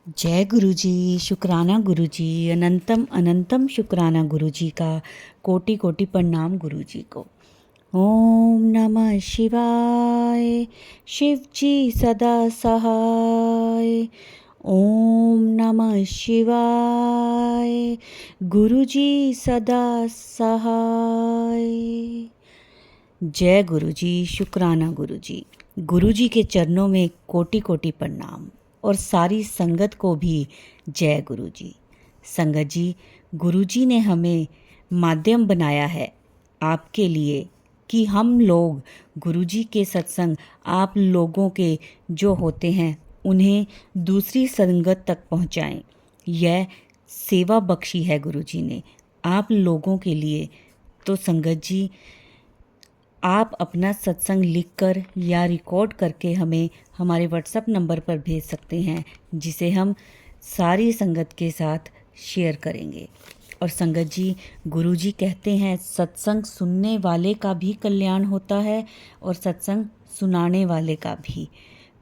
जय गुरु जी। शुक्राना गुरु जी। अनंतम अनंतम शुक्राना गुरु जी का। कोटि कोटि प्रणाम गुरु जी को। ओम नमः शिवाय। शिव जी सदा सहाय। ओम नमः शिवाय। गुरु जी सदा सहाय। जय गुरु जी। शुक्राना गुरु जी। गुरु जी के चरणों में कोटि कोटि प्रणाम और सारी संगत को भी जय गुरु जी। संगत जी, गुरु जी ने हमें माध्यम बनाया है आपके लिए कि हम लोग गुरु जी के सत्संग आप लोगों के जो होते हैं उन्हें दूसरी संगत तक पहुंचाएं। यह सेवा बख्शी है गुरु जी ने आप लोगों के लिए। तो संगत जी, आप अपना सत्संग लिखकर या रिकॉर्ड करके हमें हमारे व्हाट्सएप नंबर पर भेज सकते हैं, जिसे हम सारी संगत के साथ शेयर करेंगे। और संगत जी, गुरु जी कहते हैं सत्संग सुनने वाले का भी कल्याण होता है और सत्संग सुनाने वाले का भी।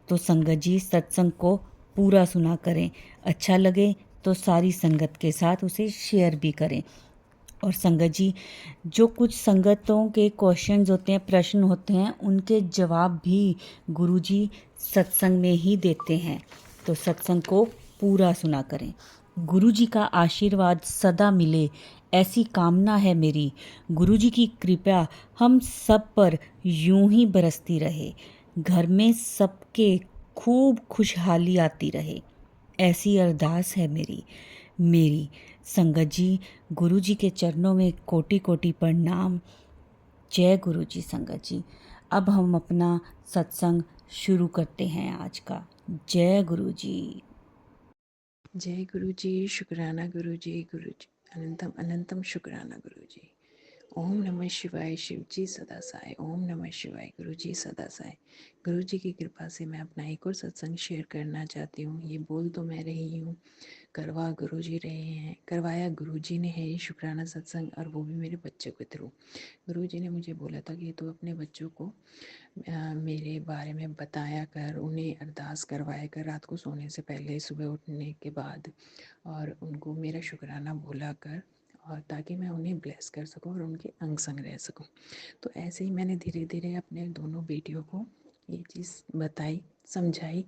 तो संगत जी, सत्संग को पूरा सुना करें। अच्छा लगे तो सारी संगत के साथ उसे शेयर भी करें। और संगत जी, जो कुछ संगतों के क्वेश्चंस होते हैं, प्रश्न होते हैं, उनके जवाब भी गुरुजी सत्संग में ही देते हैं। तो सत्संग को पूरा सुना करें। गुरुजी का आशीर्वाद सदा मिले ऐसी कामना है मेरी। गुरुजी की कृपा हम सब पर यूं ही बरसती रहे। घर में सबके खूब खुशहाली आती रहे, ऐसी अरदास है मेरी। संगत जी, गुरु जी के चरणों में कोटि कोटि प्रणाम। जय गुरु जी। संगत जी, अब हम अपना सत्संग शुरू करते हैं आज का। जय गुरु जी। जय गुरु जी। शुक्राना गुरु जी। गुरु जी अनंतम अनंतम शुक्राना गुरु जी। ओम नमः शिवाय। शिव जी सदा साय। ओम नमः शिवाय। गुरु जी सदा साय। गुरु जी की कृपा से मैं अपना एक और सत्संग शेयर करना चाहती हूँ। ये बोल तो मैं रही हूँ, करवा गुरु जी रहे हैं, करवाया गुरु जी ने है ये शुक्राना सत्संग, और वो भी मेरे बच्चे के थ्रू। गुरु जी ने मुझे बोला था कि तू अपने बच्चों को मेरे बारे में बताया कर, उन्हें अरदास करवाया कर रात को सोने से पहले, सुबह उठने के बाद, और उनको मेरा शुक्राना बोला कर, और ताकि मैं उन्हें ब्लेस कर सकूं और उनके अंग संग रह सकूं। तो ऐसे ही मैंने धीरे धीरे अपने दोनों बेटियों को ये चीज़ बताई, समझाई,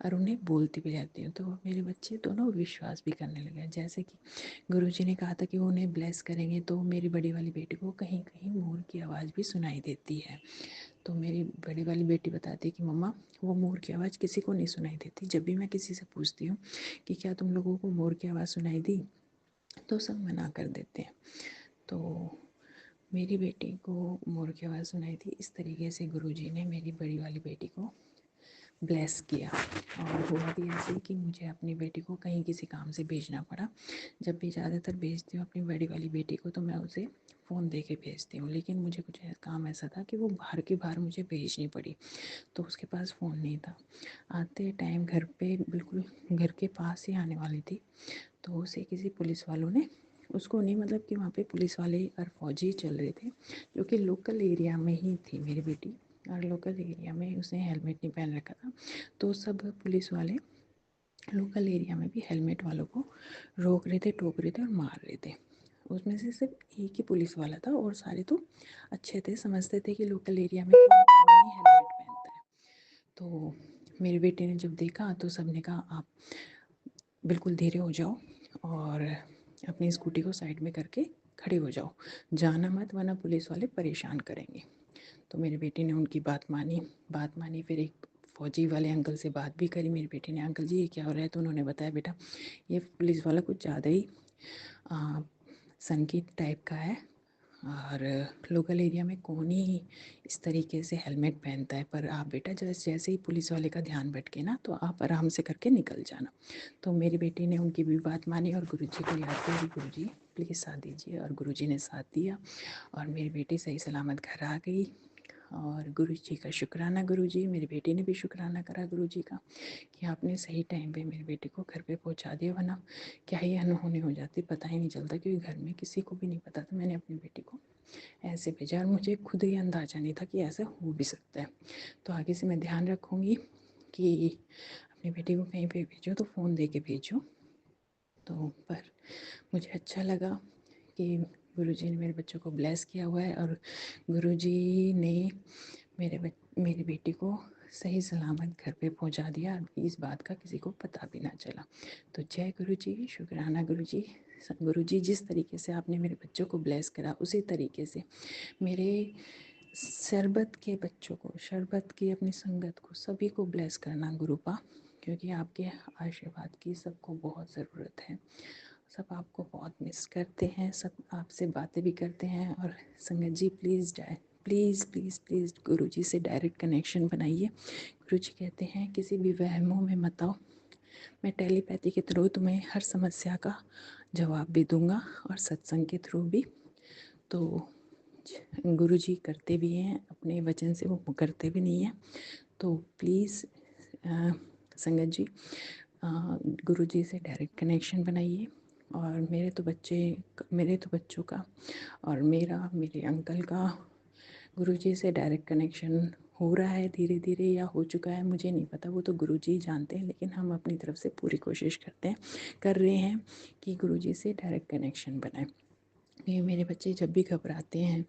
और उन्हें बोलती भी रहती हूँ। तो मेरे बच्चे दोनों विश्वास भी करने लगे। जैसे कि गुरुजी ने कहा था कि वो उन्हें ब्लेस करेंगे, तो मेरी बड़ी वाली बेटी को कहीं कहीं मोर की आवाज़ भी सुनाई देती है। तो मेरी बड़ी वाली बेटी बताती है कि मम्मा, वो मोर की आवाज़ किसी को नहीं सुनाई देती। जब भी मैं किसी से पूछती हूँ कि क्या तुम लोगों को मोर की आवाज़ सुनाई दी, तो सब मना कर देते हैं। तो मेरी बेटी को मोर की आवाज़ सुनाई थी। इस तरीके से गुरुजी ने मेरी बड़ी वाली बेटी को ब्लेस किया। और हुआ भी ऐसे कि मुझे अपनी बेटी को कहीं किसी काम से भेजना पड़ा। जब भी ज़्यादातर भेजती हूँ अपनी बड़ी वाली बेटी को, तो मैं उसे फ़ोन दे के भेजती हूँ। लेकिन मुझे कुछ काम ऐसा था कि वो बाहर के बाहर मुझे भेजनी पड़ी, तो उसके पास फ़ोन नहीं था। आते टाइम घर पे बिल्कुल घर के पास ही आने वाली थी, तो उसे किसी पुलिस वालों ने, उसको नहीं, मतलब कि वहाँ पे पुलिस वाले और फौजी चल रहे थे, जो कि लोकल एरिया में ही थी मेरी बेटी, और लोकल एरिया में उसने हेलमेट नहीं पहन रखा था। तो सब पुलिस वाले लोकल एरिया में भी हेलमेट वालों को रोक रहे थे, टोक रहे थे और मार रहे थे। उसमें से सिर्फ एक ही पुलिस वाला था, और सारे तो अच्छे थे, समझते थे कि लोकल एरिया में कौन ही हेलमेट पहनता है। तो मेरी बेटी ने जब देखा तो सब ने कहा आप बिल्कुल धीरे हो जाओ और अपनी स्कूटी को साइड में करके खड़े हो जाओ, जाना मत वरना पुलिस वाले परेशान करेंगे। तो मेरी बेटी ने उनकी बात मानी। फिर एक फौजी वाले अंकल से बात भी करी मेरी बेटी ने, अंकल जी ये क्या हो रहा है? तो उन्होंने बताया बेटा ये पुलिस वाला कुछ ज़्यादा ही सनकी टाइप का है, और लोकल एरिया में कौन ही इस तरीके से हेलमेट पहनता है। पर आप बेटा जैसे ही पुलिस वाले का ध्यान भटके ना, तो आप आराम से करके निकल जाना। तो मेरी बेटी ने उनकी भी बात मानी और गुरुजी को याद किया कि गुरुजी प्लीज़ साथ दीजिए, और गुरुजी ने साथ दिया और मेरी बेटी सही सलामत घर आ गई। और गुरुजी का शुक्राना। गुरुजी, मेरी बेटी ने भी शुक्राना करा गुरुजी का कि आपने सही टाइम पे मेरी बेटी को घर पे पहुंचा दिया, वरना क्या ही अनहोनी हो जाती पता ही नहीं चलता, क्योंकि घर में किसी को भी नहीं पता था मैंने अपनी बेटी को ऐसे भेजा, और मुझे खुद ही अंदाज़ा नहीं था कि ऐसा हो भी सकता है। तो आगे से मैं ध्यान रखूँगी कि अपनी बेटी को कहीं पे भेजो तो फ़ोन दे के भेजो। तो पर मुझे अच्छा लगा कि गुरुजी ने मेरे बच्चों को ब्लेस किया हुआ है और गुरुजी ने मेरी बेटी को सही सलामत घर पे पहुंचा दिया। इस बात का किसी को पता भी ना चला। तो जय गुरुजी, शुक्राना गुरुजी। गुरुजी जिस तरीके से आपने मेरे बच्चों को ब्लेस करा, उसी तरीके से मेरे शरबत के बच्चों को, शरबत की अपनी संगत को, सभी को ब्लेस करना गुरुपा, क्योंकि आपके आशीर्वाद की सबको बहुत ज़रूरत है। सब आपको बहुत मिस करते हैं, सब आपसे बातें भी करते हैं। और संगत जी प्लीज़ प्लीज़ प्लीज़ प्लीज़ गुरु जी से डायरेक्ट कनेक्शन बनाइए। गुरु जी कहते हैं किसी भी वहमों में मत आओ, मैं टेलीपैथी के थ्रू तुम्हें हर समस्या का जवाब भी दूंगा और सत्संग के थ्रू भी। तो गुरु जी करते भी हैं, अपने वचन से वो मुकरते भी नहीं हैं। तो प्लीज़ संगत जी गुरु जी से डायरेक्ट कनेक्शन बनाइए। और मेरे तो बच्चों का और मेरे अंकल का गुरुजी से डायरेक्ट कनेक्शन हो रहा है धीरे धीरे, या हो चुका है मुझे नहीं पता, वो तो गुरुजी जानते हैं। लेकिन हम अपनी तरफ से पूरी कोशिश कर रहे हैं कि गुरुजी से डायरेक्ट कनेक्शन बनाए। ये मेरे बच्चे जब भी घबराते हैं,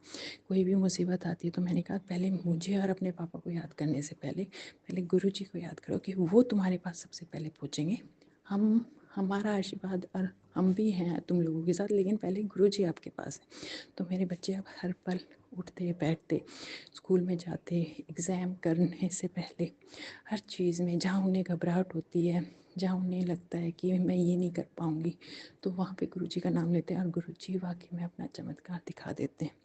कोई भी मुसीबत आती है, तो मैंने कहा पहले मुझे और अपने पापा को याद करने से पहले गुरुजी को याद करो कि वो तुम्हारे पास सबसे पहले पहुँचेंगे। हमारा आशीर्वाद और हम भी हैं तुम लोगों के साथ, लेकिन पहले गुरुजी आपके पास है। तो मेरे बच्चे अब हर पल उठते बैठते, स्कूल में जाते, एग्ज़ाम करने से पहले, हर चीज़ में जहाँ उन्हें घबराहट होती है, जहाँ उन्हें लगता है कि मैं ये नहीं कर पाऊँगी, तो वहाँ पे गुरुजी का नाम लेते हैं और गुरुजी वाकई में अपना चमत्कार दिखा देते हैं।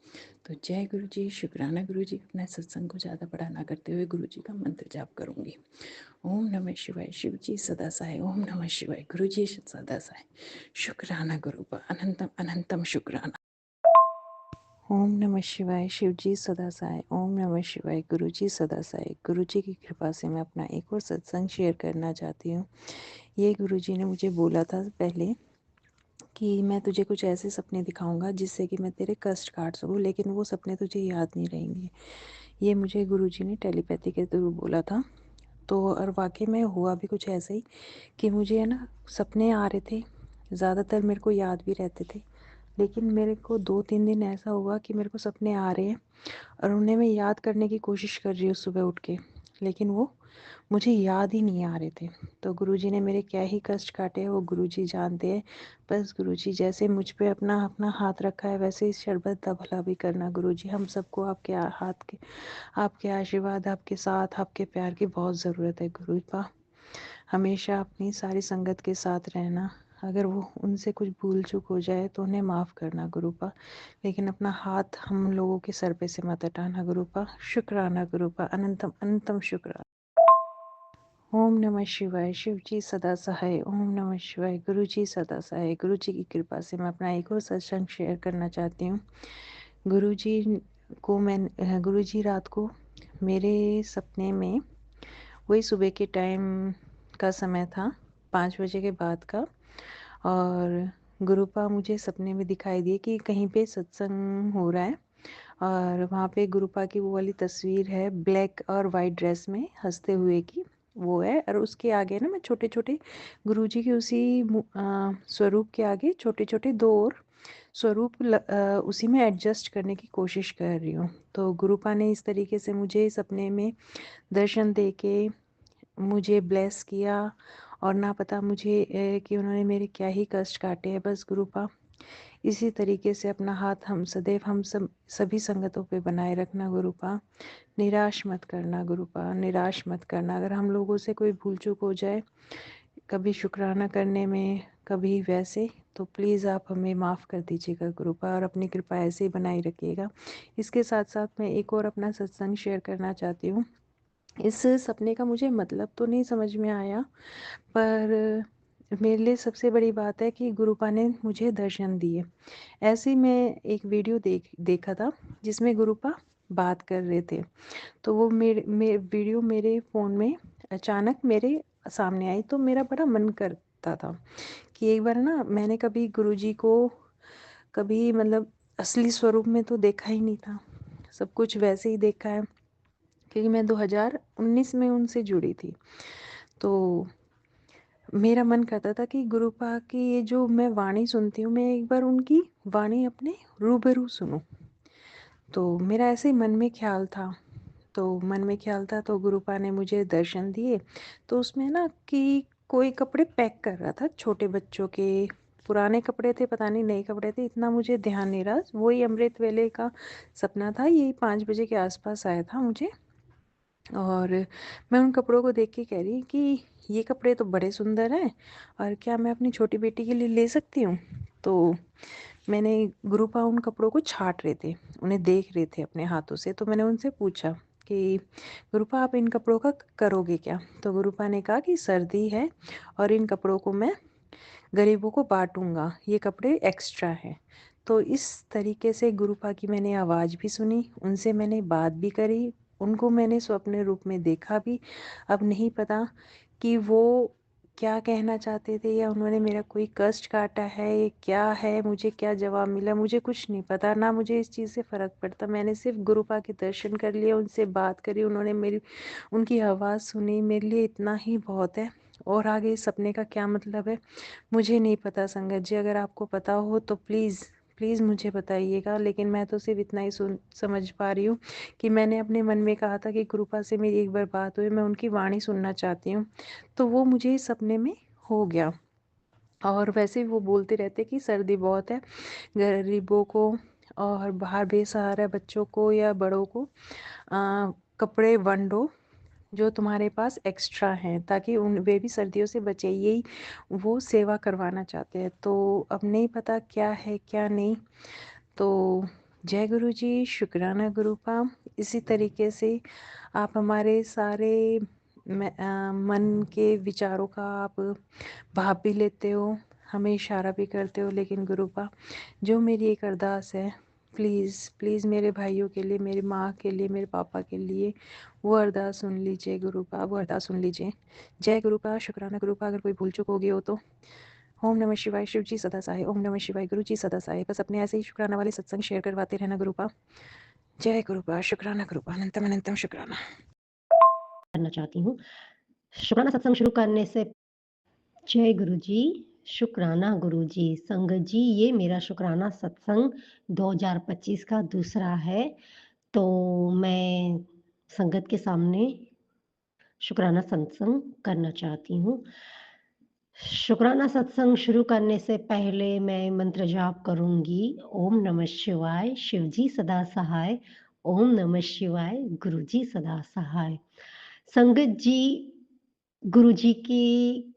तो जय गुरुजी, शुक्राना गुरुजी। अपना सत्संग को ज़्यादा बड़ा ना करते हुए गुरुजी का मंत्र जाप करूँगी। ओम नमः शिवाय, शिव जी सदा सहाय। ओम नमः शिवाय, गुरुजी सदा सहाय। शुक्राना गुरुपा, अनंतम अनंतम शुक्राना। ओम नमः शिवाय, शिव जी सदा सहाय। ओम नमः शिवाय, गुरु जी सदा सहाय। गुरु जी की कृपा से मैं अपना एक और सत्संग शेयर करना चाहती हूँ। ये गुरु जी ने मुझे बोला था पहले कि मैं तुझे कुछ ऐसे सपने दिखाऊंगा जिससे कि मैं तेरे कष्ट काट सकूँ, लेकिन वो सपने तुझे याद नहीं रहेंगे। ये मुझे गुरु जी ने टेलीपैथी के थ्रू बोला था। तो और वाकई में हुआ भी कुछ ऐसा ही कि मुझे है ना सपने आ रहे थे, ज़्यादातर मेरे को याद भी रहते थे। लेकिन मेरे को 2-3 दिन ऐसा हुआ कि मेरे को सपने आ रहे हैं और उन्हें मैं याद करने की कोशिश कर रही हूँ सुबह उठ के, लेकिन वो मुझे याद ही नहीं आ रहे थे। तो गुरुजी ने मेरे क्या ही कष्ट काटे हैं वो गुरुजी जानते हैं। बस गुरुजी जैसे मुझ पे अपना अपना हाथ रखा है, वैसे ही शरबत दा भला भी करना गुरुजी। हम सबको आपके हाथ के, आपके आशीर्वाद, आपके साथ, आपके प्यार की बहुत ज़रूरत है गुरुपा। हमेशा अपनी सारी संगत के साथ रहना। अगर वो उनसे कुछ भूल चूक हो जाए तो उन्हें माफ़ करना गुरुपा, लेकिन अपना हाथ हम लोगों के सर पे से मत हटाना गुरुपा। शुक्राना गुरुपा, अनंतम अनंतम शुक्राना। ओम नमः शिवाय, शिव जी सदा सहाय। ओम नमः शिवाय, गुरु जी सदा सहाय। गुरु जी की कृपा से मैं अपना एक और सत्संग शेयर करना चाहती हूँ। गुरु जी गुरु जी रात को मेरे सपने में, वही सुबह के टाइम का समय था, 5 बजे के बाद का, और गुरुपा मुझे सपने में दिखाई दिए कि कहीं पे सत्संग हो रहा है और वहाँ पे गुरुपा की वो वाली तस्वीर है ब्लैक और वाइट ड्रेस में हंसते हुए की, वो है। और उसके आगे ना मैं छोटे छोटे गुरुजी के उसी स्वरूप के आगे छोटे छोटे 2 और स्वरूप उसी में एडजस्ट करने की कोशिश कर रही हूँ। तो गुरुपा ने इस तरीके से मुझे सपने में दर्शन दे के मुझे ब्लेस किया, और ना पता मुझे कि उन्होंने मेरे क्या ही कष्ट काटे हैं। बस गुरुपा इसी तरीके से अपना हाथ हम सदैव हम सब सभी संगतों पे बनाए रखना गुरुपा। निराश मत करना गुरुपा, निराश मत करना। अगर हम लोगों से कोई भूल चूक हो जाए, कभी शुक्राना करने में, कभी वैसे, तो प्लीज़ आप हमें माफ़ कर दीजिएगा गुरुपा, और अपनी कृपा ऐसे ही बनाए रखिएगा। इसके साथ साथ मैं एक और अपना सत्संग शेयर करना चाहती हूँ। इस सपने का मुझे मतलब तो नहीं समझ में आया, पर मेरे लिए सबसे बड़ी बात है कि गुरुपा ने मुझे दर्शन दिए। ऐसे ही मैं एक वीडियो देखा था जिसमें गुरुपा बात कर रहे थे। तो वो वीडियो मेरे फ़ोन में अचानक मेरे सामने आई, तो मेरा बड़ा मन करता था कि एक बार ना, मैंने कभी गुरुजी को कभी मतलब असली स्वरूप में तो देखा ही नहीं था, सब कुछ वैसे ही देखा है, क्योंकि मैं 2019 में उनसे जुड़ी थी। तो मेरा मन करता था कि गुरुपा की ये जो मैं वाणी सुनती हूँ, मैं एक बार उनकी वाणी अपने रूबरू सुनूँ। तो मेरा ऐसे ही मन में ख़्याल था। तो गुरुपा ने मुझे दर्शन दिए। तो उसमें ना कि कोई कपड़े पैक कर रहा था छोटे बच्चों के, पुराने कपड़े थे, पता नहीं नए कपड़े थे, इतना मुझे ध्यान नहीं रहा। वही अमृत वेले का सपना था, यही 5 बजे के आस-पास आया था मुझे। और मैं उन कपड़ों को देख के कह रही कि ये कपड़े तो बड़े सुंदर हैं, और क्या मैं अपनी छोटी बेटी के लिए ले सकती हूँ? तो मैंने गुरुपा उन कपड़ों को छाट रहे थे, उन्हें देख रहे थे अपने हाथों से। तो मैंने उनसे पूछा कि गुरुपा आप इन कपड़ों का करोगे क्या? तो गुरुपा ने कहा कि सर्दी है और इन कपड़ों को मैं गरीबों को बाँटूँगा, ये कपड़े एक्स्ट्रा हैं। तो इस तरीके से गुरुपा की मैंने आवाज़ भी सुनी, उनसे मैंने बात भी करी, उनको मैंने स्वप्न रूप में देखा भी। अब नहीं पता कि वो क्या कहना चाहते थे, या उन्होंने मेरा कोई कष्ट काटा है, ये क्या है, मुझे क्या जवाब मिला, मुझे कुछ नहीं पता, ना मुझे इस चीज़ से फ़र्क पड़ता। मैंने सिर्फ़ गुरुपा के दर्शन कर लिए, उनसे बात करी, उन्होंने मेरी उनकी आवाज़ सुनी, मेरे लिए इतना ही बहुत है। और आगे इस सपने का क्या मतलब है, मुझे नहीं पता संगत जी। अगर आपको पता हो तो प्लीज़ प्लीज़ मुझे बताइएगा। लेकिन मैं तो सिर्फ़ इतना ही सुन समझ पा रही हूँ कि मैंने अपने मन में कहा था कि कृपा से मेरी एक बार बात हुई, मैं उनकी वाणी सुनना चाहती हूँ। तो वो मुझे इस सपने में हो गया। और वैसे भी वो बोलते रहते कि सर्दी बहुत है, गरीबों को और बाहर बेसहारा बच्चों को या बड़ों को कपड़े वंडो जो तुम्हारे पास एक्स्ट्रा हैं, ताकि उन वे भी सर्दियों से बचे, यही वो सेवा करवाना चाहते हैं। तो अब नहीं पता क्या है क्या नहीं। तो जय गुरु जी, शुक्राना गुरुपा। इसी तरीके से आप हमारे सारे मन के विचारों का आप भाप भी लेते हो, हमें इशारा भी करते हो। लेकिन गुरुपा, जो मेरी एक अरदास है, प्लीज़ प्लीज़ मेरे भाइयों के लिए, मेरी माँ के लिए, मेरे पापा के लिए वो अरदास सुन लीजिए गुरुपा, वो अरदास सुन लीजिए। जय गुरुपा, शुक्राना गुरुपा। अगर कोई भूल चूक हो गई हो तो ओम नमः शिवाय, शिव जी सदा सहाय। ओम नमः शिवाय, गुरु जी सदा सहाय। बस अपने ऐसे ही शुक्राना वाले सत्संग शेयर करवाते रहना गुरुपा। जय गुरुपा, शुक्राना गुरुपा, अनंतम अनंतम शुक्राना। करना चाहती हूँ। शुक्राना सत्संग शुरू करने से जय गुरु जी, शुक्राना गुरु जी। संगत जी, ये मेरा शुक्राना सत्संग 2025 का दूसरा है। तो मैं संगत के सामने शुक्राना सत्संग करना चाहती हूँ। शुक्राना सत्संग शुरू करने से पहले मैं मंत्र जाप करूँगी। ओम नमः शिवाय, शिव जी सदा सहाय। ओम नमः शिवाय, गुरु जी सदा सहाय। संगत जी, गुरु जी की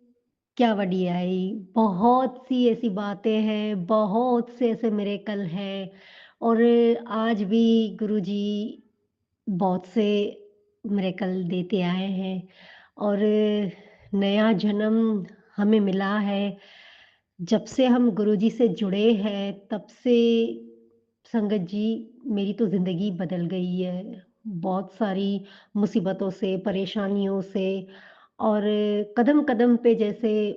क्या वडियाई, बहुत सी ऐसी बातें हैं, बहुत से ऐसे मिरेकल हैं, और आज भी गुरु जी बहुत से मिरेकल देते आए हैं, और नया जन्म हमें मिला है। जब से हम गुरु जी से जुड़े हैं, तब से संगत जी मेरी तो ज़िंदगी बदल गई है। बहुत सारी मुसीबतों से, परेशानियों से, और कदम-कदम पे जैसे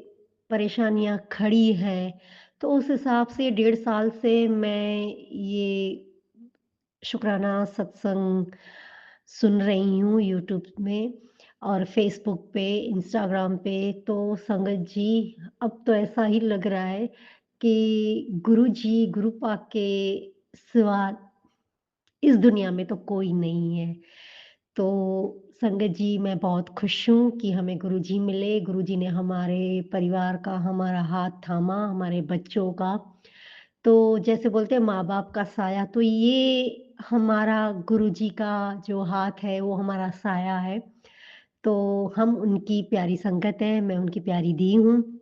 परेशानियाँ खड़ी हैं, तो उस हिसाब से 1.5 साल से मैं ये शुक्राना सत्संग सुन रही हूँ यूट्यूब में और फ़ेसबुक पे, इंस्टाग्राम पे। तो संगत जी, अब तो ऐसा ही लग रहा है कि गुरु जी, गुरु पाक के सिवा इस दुनिया में तो कोई नहीं है। तो संगत जी, मैं बहुत खुश हूँ कि हमें गुरुजी मिले। गुरुजी ने हमारे परिवार का हमारा हाथ थामा, हमारे बच्चों का। तो जैसे बोलते हैं माँ-बाप का साया, तो ये हमारा गुरुजी का जो हाथ है, वो हमारा साया है। तो हम उनकी प्यारी संगत हैं, मैं उनकी प्यारी धी हूँ।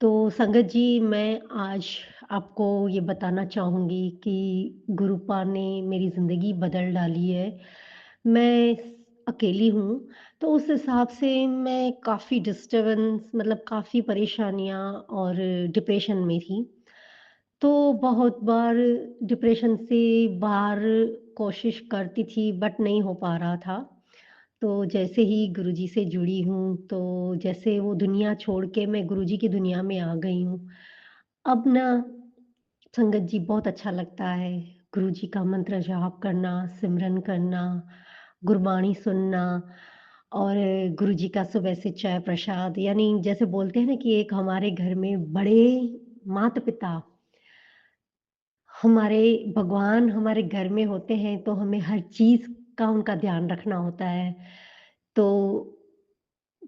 तो संगत जी, मैं आज आपको ये बताना चाहूँगी कि गुरुपा ने मेरी ज़िंदगी बदल डाली है। मैं अकेली हूँ, तो उस हिसाब से मैं काफ़ी डिस्टर्बेंस, मतलब काफ़ी परेशानियाँ और डिप्रेशन में थी। तो बहुत बार डिप्रेशन से बाहर कोशिश करती थी, बट नहीं हो पा रहा था। तो जैसे ही गुरुजी से जुड़ी हूँ, तो जैसे वो दुनिया छोड़ के मैं गुरुजी की दुनिया में आ गई हूँ। अब ना संगत जी बहुत अच्छा लगता है, गुरुजी का मंत्र जाप करना, सिमरन करना, गुरबाणी सुनना, और गुरुजी का सुबह से चाय प्रसाद, यानी जैसे बोलते हैं ना कि एक हमारे घर में बड़े माता-पिता, हमारे भगवान हमारे घर में होते हैं, तो हमें हर चीज़ का उनका ध्यान रखना होता है। तो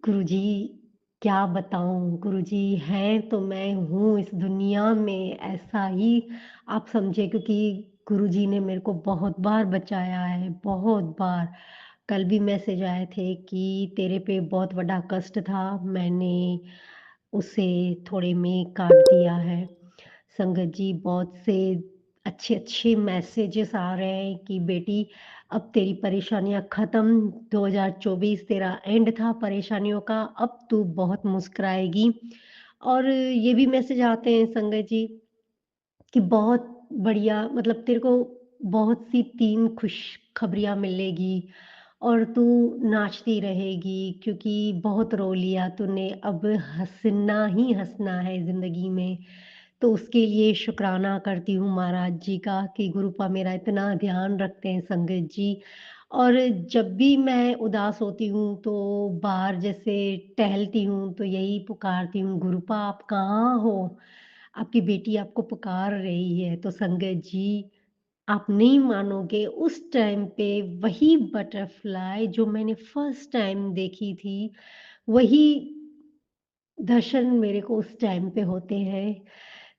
गुरुजी, क्या बताऊँ, गुरुजी हैं तो मैं हूँ इस दुनिया में, ऐसा ही आप समझिए, क्योंकि गुरुजी ने मेरे को बहुत बार बचाया है, बहुत बार। कल भी मैसेज आए थे कि तेरे पे बहुत बड़ा कष्ट था, मैंने उसे थोड़े में काट दिया है। संगत जी, बहुत से अच्छे-अच्छे मैसेजेस आ रहे हैं कि बेटी, अब तेरी परेशानियाँ ख़त्म, 2024 तेरा एंड था परेशानियों का, अब तू बहुत मुस्कुराएगी। और ये भी मैसेज आते हैं संगत जी कि बहुत बढ़िया, मतलब तेरे को बहुत सी 3 खुशखबरियाँ मिलेगी और तू नाचती रहेगी, क्योंकि बहुत रो लिया तूने, अब हँसना ही हँसना है ज़िंदगी में। तो उसके लिए शुक्राना करती हूँ महाराज जी का कि गुरुपा मेरा इतना ध्यान रखते हैं संगत जी। और जब भी मैं उदास होती हूँ तो बाहर जैसे टहलती हूँ तो यही पुकारती हूँ, गुरुपा आप कहाँ हो? आपकी बेटी आपको पुकार रही है। तो संगत जी, आप नहीं मानोगे, उस टाइम पे वही बटरफ्लाई जो मैंने फर्स्ट टाइम देखी थी, वही दर्शन मेरे को उस टाइम पे होते हैं।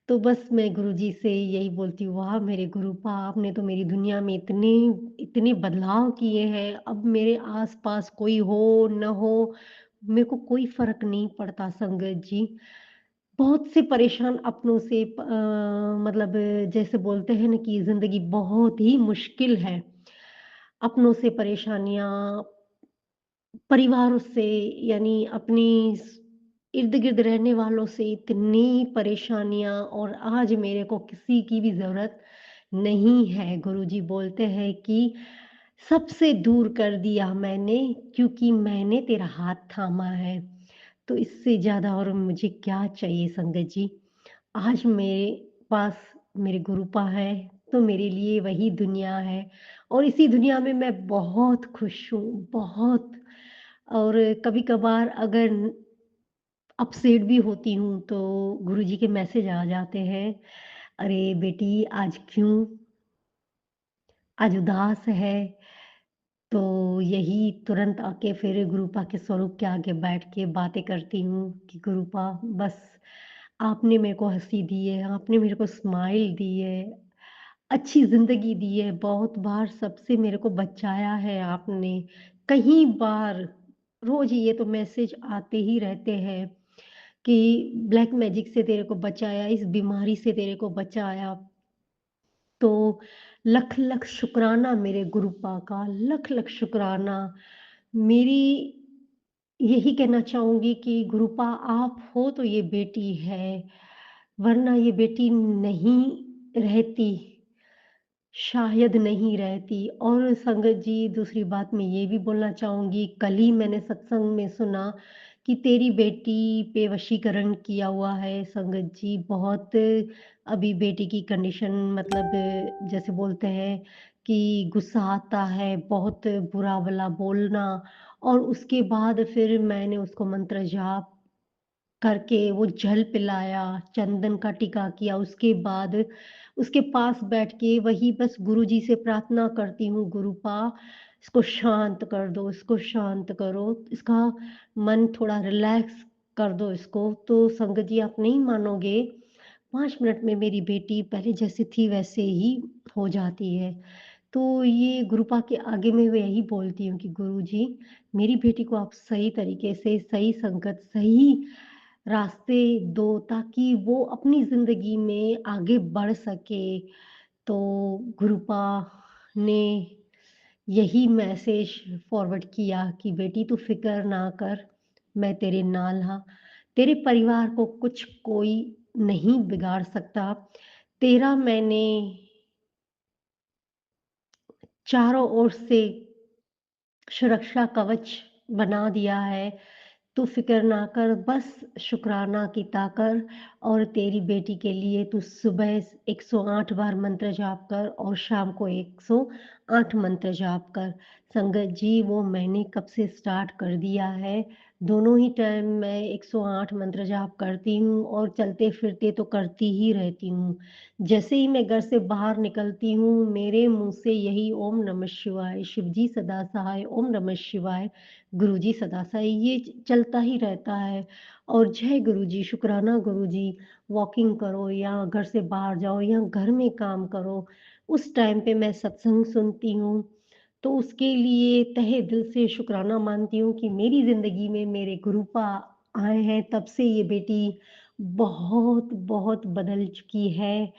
तो बस मैं गुरुजी से यही बोलती हूँ, वाह मेरे गुरुपा, आपने तो मेरी दुनिया में इतने इतने बदलाव किए हैं, अब मेरे आस-पास कोई हो, ना हो, मेरे को कोई फ़र्क नहीं पड़ता संगत जी। बहुत से परेशान अपनों से मतलब जैसे बोलते हैं ना कि ज़िंदगी बहुत ही मुश्किल है। अपनों से परेशानियाँ, परिवार से, यानी अपनी इर्द-गिर्द रहने वालों से इतनी परेशानियाँ, और आज मेरे को किसी की भी ज़रूरत नहीं है। गुरुजी बोलते हैं कि सबसे दूर कर दिया मैंने, क्योंकि मैंने तेरा हाथ थामा है। तो इससे ज़्यादा और मुझे क्या चाहिए संगत जी। आज मेरे पास मेरे गुरुपा हैं, तो मेरे लिए वही दुनिया है, और इसी दुनिया में मैं बहुत खुश हूँ, बहुत। और कभी-कभार अगर अपसेट भी होती हूँ, तो गुरुजी के मैसेज आ जाते हैं, "अरे बेटी, आज क्यों? आज उदास है?" तो यही तुरंत आके फिर गुरुपा के स्वरूप के आगे बैठ के बातें करती हूँ कि गुरुपा, बस आपने मेरे को हँसी दी है, आपने मेरे को स्माइल दी है, अच्छी ज़िंदगी दी है, बहुत बार सबसे मेरे को बचाया है आपने। कई बार, रोज़ ये तो मैसेज आते ही रहते हैं कि ब्लैक मैजिक से तेरे को बचाया, इस बीमारी से तेरे को बचाया। तो लख-लख शुक्राना मेरे गुरुपा का, लख-लख शुक्राना। मेरी यही कहना चाहूँगी कि गुरुपा आप हो तो ये बेटी है, वरना ये बेटी नहीं रहती, शायद नहीं रहती। और संगत जी, दूसरी बात मैं ये भी बोलना चाहूँगी, कल ही मैंने सत्संग में सुना कि तेरी बेटी पे वशीकरण किया हुआ है संगत जी। बहुत अभी बेटी की कंडीशन, मतलब जैसे बोलते हैं कि गुस्सा आता है, बहुत बुरा-भला बोलना, और उसके बाद फिर मैंने उसको मंत्र जाप करके वो जल पिलाया, चंदन का टीका किया, उसके बाद उसके पास बैठ के वही बस गुरुजी से प्रार्थना करती हूँ, गुरुपा इसको शांत कर दो, इसको शांत करो, इसका मन थोड़ा रिलैक्स कर दो इसको। तो संगत जी, आप नहीं मानोगे, 5 मिनट में मेरी बेटी पहले जैसी थी वैसे ही हो जाती है। तो ये गुरुपा के आगे मैं यही बोलती हूँ कि गुरुजी, मेरी बेटी को आप सही तरीके से, सही संगत, सही रास्ते दो, ताकि वो अपनी ज़िंदगी में आगे बढ़ सके। तो गुरुपा ने यही मैसेज फॉरवर्ड किया कि बेटी तू फ़िक्र ना कर, मैं तेरे नाल हाँ। तेरे परिवार को कुछ कोई नहीं बिगाड़ सकता। तेरा मैंने चारों ओर से सुरक्षा कवच बना दिया है। तू फ़िक्र ना कर, बस शुकराना कीता कर और तेरी बेटी के लिए तू सुबह 108 बार मंत्र जाप कर और शाम को 108 मंत्र जाप कर। संगत जी, वो मैंने कब से स्टार्ट कर दिया है। दोनों ही टाइम मैं 108 मंत्र जाप करती हूँ और चलते-फिरते तो करती ही रहती हूँ। जैसे ही मैं घर से बाहर निकलती हूँ, मेरे मुँह से यही ओम नमः शिवाय, शिवजी सदा सहाय, ओम नमः शिवाय, गुरुजी सदा सहाय, ये चलता ही रहता है। और जय गुरुजी, शुक्राना गुरुजी, वॉकिंग करो या घर से बाहर जाओ या घर में काम करो, उस टाइम पे मैं सत्संग सुनती हूँ। तो उसके लिए तहे दिल से शुक्राना मानती हूँ कि मेरी ज़िंदगी में मेरे गुरुपा आए हैं, तब से ये बेटी बहुत बदल चुकी है।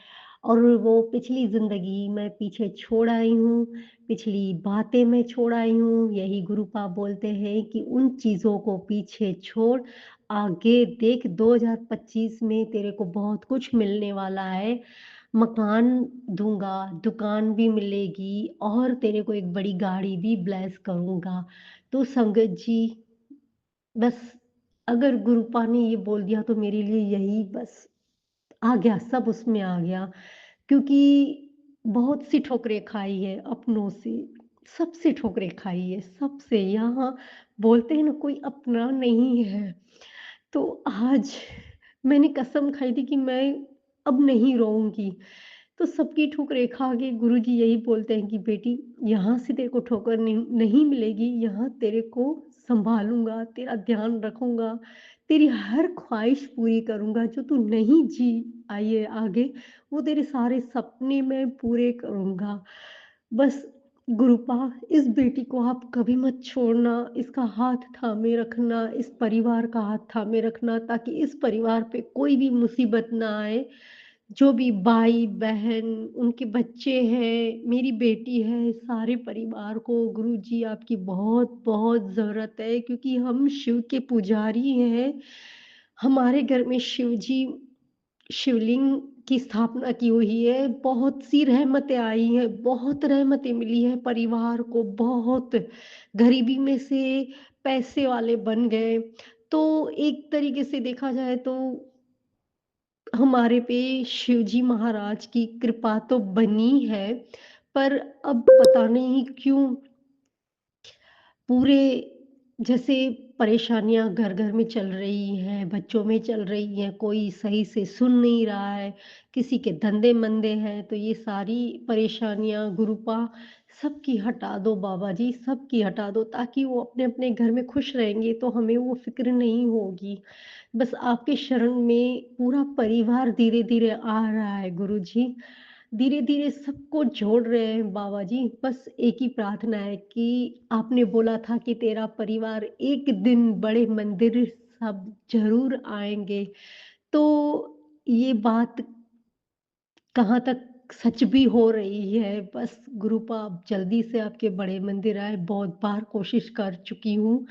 और वो पिछली ज़िंदगी मैं पीछे छोड़ आई हूँ, पिछली बातें मैं छोड़ आई हूँ। यही गुरुपा बोलते हैं कि उन चीज़ों को पीछे छोड़, आगे देख, 2025 में तेरे को बहुत कुछ मिलने वाला है। मकान दूँगा, दुकान भी मिलेगी और तेरे को एक बड़ी गाड़ी भी ब्लेस करूँगा। तो संगत जी, बस अगर गुरुपा ने ये बोल दिया तो मेरे लिए यही बस आ गया, सब उसमें आ गया। क्योंकि बहुत सी ठोकरें खाई है अपनों से, सबसे ठोकरें खाई है, सबसे। यहाँ बोलते हैं ना, कोई अपना नहीं है। तो आज मैंने कसम खाई थी कि मैं अब नहीं रोऊँगी। तो सबकी ठोकरें खा के गुरुजी यही बोलते हैं कि बेटी, यहाँ से तेरे को ठोकर नहीं नहीं मिलेगी, यहाँ तेरे को सँभालूँगा, तेरा ध्यान रखूँगा, तेरी हर ख़्वाहिश पूरी करूँगा, जो तू नहीं जी आई है आगे, वो तेरे सारे सपने मैं पूरे करूँगा। बस गुरुपा, इस बेटी को आप कभी मत छोड़ना, इसका हाथ थामे रखना, इस परिवार का हाथ थामे रखना, ताकि इस परिवार पे कोई भी मुसीबत ना आए। जो भी भाई-बहन, उनके बच्चे हैं, मेरी बेटी है, सारे परिवार को गुरुजी आपकी बहुत ज़रूरत है, क्योंकि हम शिव के पुजारी हैं। हमारे घर में शिवलिंग की स्थापना की हुई है, बहुत सी रहमतें आई हैं, बहुत रहमतें मिली हैं परिवार को, बहुत गरीबी में से पैसे वाले बन गए। तो एक तरीके से देखा जाए तो हमारे पे शिवजी महाराज की कृपा तो बनी है, पर अब पता नहीं क्यों पूरे जैसे परेशानियाँ घर-घर में चल रही हैं, बच्चों में चल रही हैं, कोई सही से सुन नहीं रहा है, किसी के धंधे मंदे हैं, तो ये सारी परेशानियाँ गुरुपा सबकी हटा दो बाबा जी, सबकी हटा दो, ताकि वो अपने-अपने घर में खुश रहेंगे तो हमें वो फ़िक्र नहीं होगी। बस आपके शरण में पूरा परिवार धीरे-धीरे आ रहा है गुरुजी। धीरे-धीरे सबको जोड़ रहे हैं बाबा जी। बस एक ही प्रार्थना है कि आपने बोला था कि तेरा परिवार एक दिन बड़े मंदिर सब ज़रूर आएँगे। तो ये बात कहाँ तक सच भी हो रही है, बस गुरुपा आप जल्दी से आपके बड़े मंदिर आएँ, बहुत बार कोशिश कर चुकी हूँ,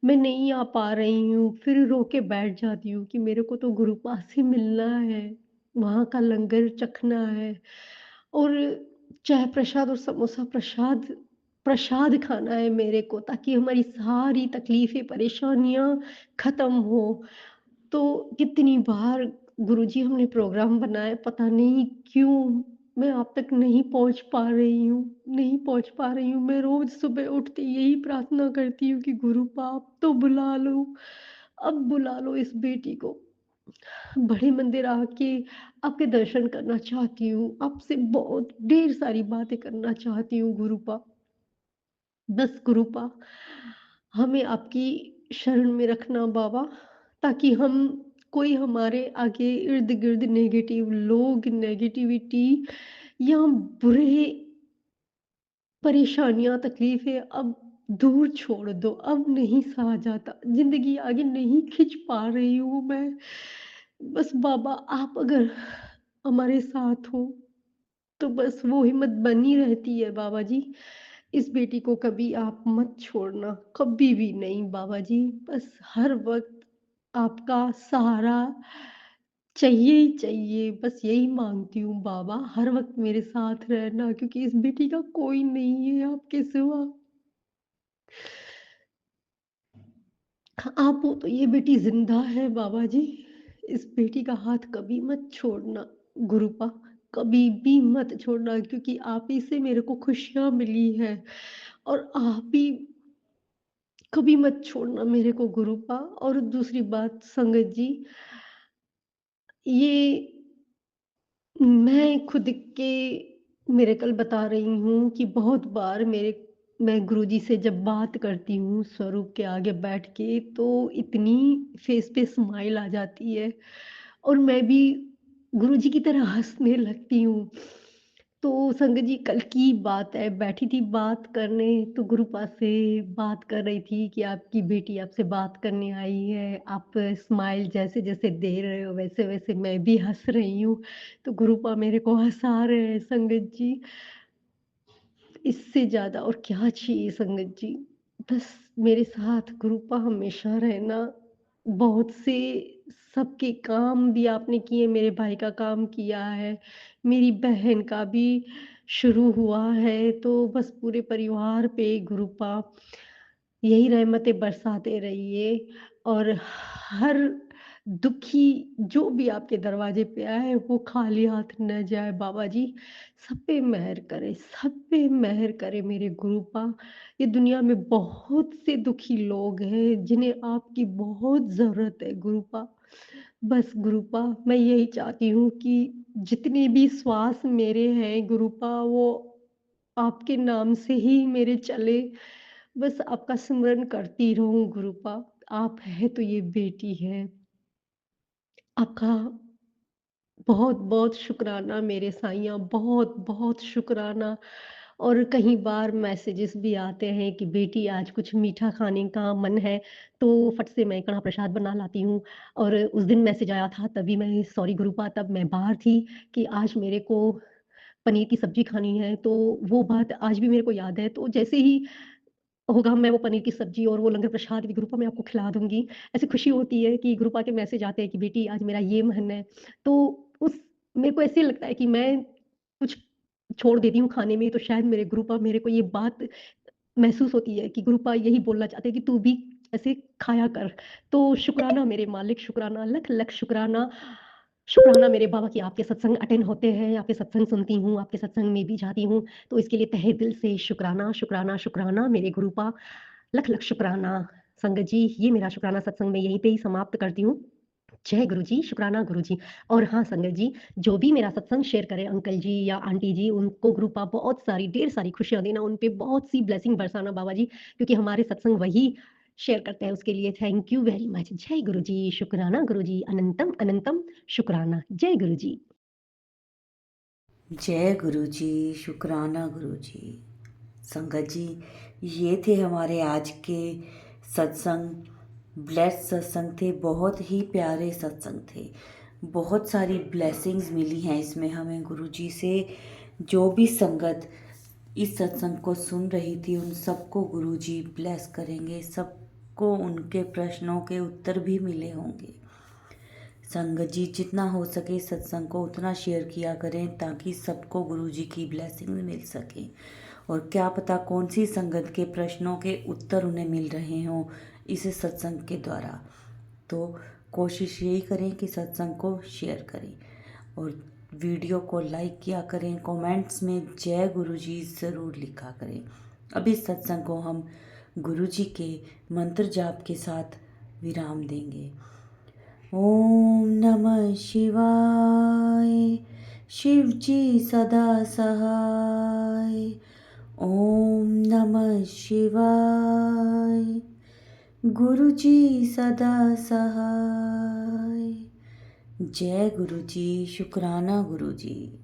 मैं नहीं आ पा रही हूँ, फिर रो के बैठ जाती हूँ कि मेरे को तो गुरुपा से मिलना है, वहाँ का लंगर चखना है और चाय प्रसाद और समोसा प्रसाद प्रसाद खाना है मेरे को, ताकि हमारी सारी तकलीफ़ें, परेशानियाँ ख़त्म हो। तो कितनी बार गुरुजी हमने प्रोग्राम बनाया, पता नहीं क्यों मैं आप तक नहीं पहुँच पा रही हूँ, नहीं पहुँच पा रही हूँ। मैं रोज़ सुबह उठते यही प्रार्थना करती हूँ कि गुरुपा अब तो बुला लो, अब बुला लो इस बेटी को। बड़े मंदिर आके आपके दर्शन करना चाहती हूँ, आपसे बहुत ढेर सारी बातें करना चाहती हूँ गुरुपा। बस कृपा हमें आपकी शरण में रखना बाबा, ताकि हम कोई हमारे आगे इर्द-गिर्द नेगेटिव लोग, नेगेटिविटी या बुरे परेशानियाँ, तकलीफ़ें अब दूर छोड़ दो, अब नहीं सहा जाता। ज़िंदगी आगे नहीं खींच पा रही हूँ मैं। बस बाबा आप अगर हमारे साथ हो तो बस वो हिम्मत बनी रहती है बाबा जी। इस बेटी को कभी आप मत छोड़ना, कभी भी नहीं बाबा जी। बस हर वक़्त आपका सहारा चाहिए ही चाहिए, बस यही माँगती हूँ बाबा, हर वक़्त मेरे साथ रहना, क्योंकि इस बेटी का कोई नहीं है आपके सिवा। आप हो तो ये बेटी ज़िंदा है बाबा जी। इस बेटी का हाथ कभी मत छोड़ना गुरुपा, कभी भी मत छोड़ना क्योंकि आप ही से मेरे को खुशियाँ मिली हैं और आप ही कभी मत छोड़ना मेरे को गुरुपा। और दूसरी बात संगत जी, ये मैं खुद के मिरेकल बता रही हूँ कि बहुत बार मैं गुरुजी से जब बात करती हूँ स्वरूप के आगे बैठ के तो इतनी फेस पे स्माइल आ जाती है और मैं भी गुरुजी की तरह हँसने लगती हूँ। तो संगत जी कल की बात है, बैठी थी बात करने तो गुरुपा से बात कर रही थी कि आपकी बेटी आपसे बात करने आई है, आप स्माइल जैसे-जैसे दे रहे हो वैसे-वैसे मैं भी हँस रही हूँ। तो गुरुपा मेरे को हँसा रहे हैं संगत जी। इससे ज़्यादा और क्या चाहिए संगत जी? बस मेरे साथ गुरुपा हमेशा रहना। बहुत से सबके काम भी आपने किए, मेरे भाई का काम किया है, मेरी बहन का भी शुरू हुआ है, तो बस पूरे परिवार पे गुरुपा यही रहमतें बरसाते रहिए और हर दुखी जो भी आपके दरवाजे पे आए वो खाली हाथ न जाए बाबा जी। सब पे मेहर करे, सब पे मेहर करे मेरे गुरुपा। ये दुनिया में बहुत से दुखी लोग हैं जिन्हें आपकी बहुत ज़रूरत है गुरुपा। बस गुरुपा मैं यही चाहती हूँ कि जितने भी श्वास मेरे हैं गुरुपा वो आपके नाम से ही मेरे चले। बस आपका सिमरन करती रहूँ गुरुपा। आप हैं तो ये बेटी है। आपका बहुत-बहुत शुकराना मेरे साईं, बहुत-बहुत शुकराना। और कई बार मैसेजेस भी आते हैं कि बेटी आज कुछ मीठा खाने का मन है, तो फट से मैं कड़ा प्रसाद बना लाती हूँ। और उस दिन मैसेज आया था तभी मैं सॉरी गुरुपा तब मैं बाहर थी कि आज मेरे को पनीर की सब्ज़ी खानी है, तो वो बात आज भी मेरे को याद है। तो जैसे ही होगा मैं वो पनीर की सब्ज़ी और वो लंगर प्रसाद भी गुरुपा मैं आपको खिला दूँगी। ऐसी खुशी होती है कि गुरुपा के मैसेज आते हैं कि बेटी आज मेरा ये मन है। तो उस मेरे को ऐसे लगता है कि मैं कुछ छोड़ देती हूँ खाने में तो शायद मेरे गुरुपा मेरे को ये बात महसूस होती है कि गुरुपा यही बोलना चाहते हैं कि तू भी ऐसे खाया कर। तो शुक्राना मेरे मालिक, शुक्राना, लख-लख शुक्राना। शुक्राना मेरे बाबा कि आपके सत्संग अटेंड होते हैं, आपके सत्संग सुनती हूँ, आपके सत्संग में भी जाती हूँ। तो इसके लिए तहे दिल से शुक्राना, शुक्राना, शुक्राना मेरे गुरुपा। लख-लख शुक्राना। संगत जी, ये मेरा शुक्राना सत्संग मैं यहीं पे ही समाप्त करती हूँ। जय गुरुजी, शुक्राना गुरुजी। और हाँ, संगत जी, जो भी मेरा सत्संग शेयर करे अंकल जी या आंटी जी, उनको कृपा बहुत सारी, ढेर सारी खुशियाँ देना, उन पे बहुत सी ब्लेसिंग बरसाना बाबा जी, क्योंकि हमारे सत्संग वही शेयर करते हैं, उसके लिए थैंक यू वेरी मच। जय गुरुजी, शुक्राना गुरुजी, अनंतम अनंतम शुक्राना। जय गुरुजी। जय गुरु जी, शुक्राना गुरु जी। संगत जी, ये थे हमारे आज के सत्संग। ब्लेस्ड सत्संग थे, बहुत ही प्यारे सत्संग थे। बहुत सारी ब्लेसिंग्स मिली हैं इसमें हमें गुरु जी से। जो भी संगत इस सत्संग को सुन रही थी उन सबको गुरु जी ब्लेस करेंगे, सबको उनके प्रश्नों के उत्तर भी मिले होंगे। संगत जी जितना हो सके सत्संग को उतना शेयर किया करें ताकि सबको गुरु जी की ब्लेसिंग मिल सके। और क्या पता कौन सी संगत के प्रश्नों के उत्तर उन्हें मिल रहे हों इस सत्संग के द्वारा। तो कोशिश यही करें कि सत्संग को शेयर करें और वीडियो को लाइक किया करें। कमेंट्स में जय गुरु जी ज़रूर लिखा करें। अब इस सत्संग को हम गुरु जी के मंत्र जाप के साथ विराम देंगे। ओम नमः शिवाय। शिव जी सदा सहाय। ओम नमः शिवाय। गुरु जी सदा सहाय। जय गुरु जी, शुक्राना गुरु जी।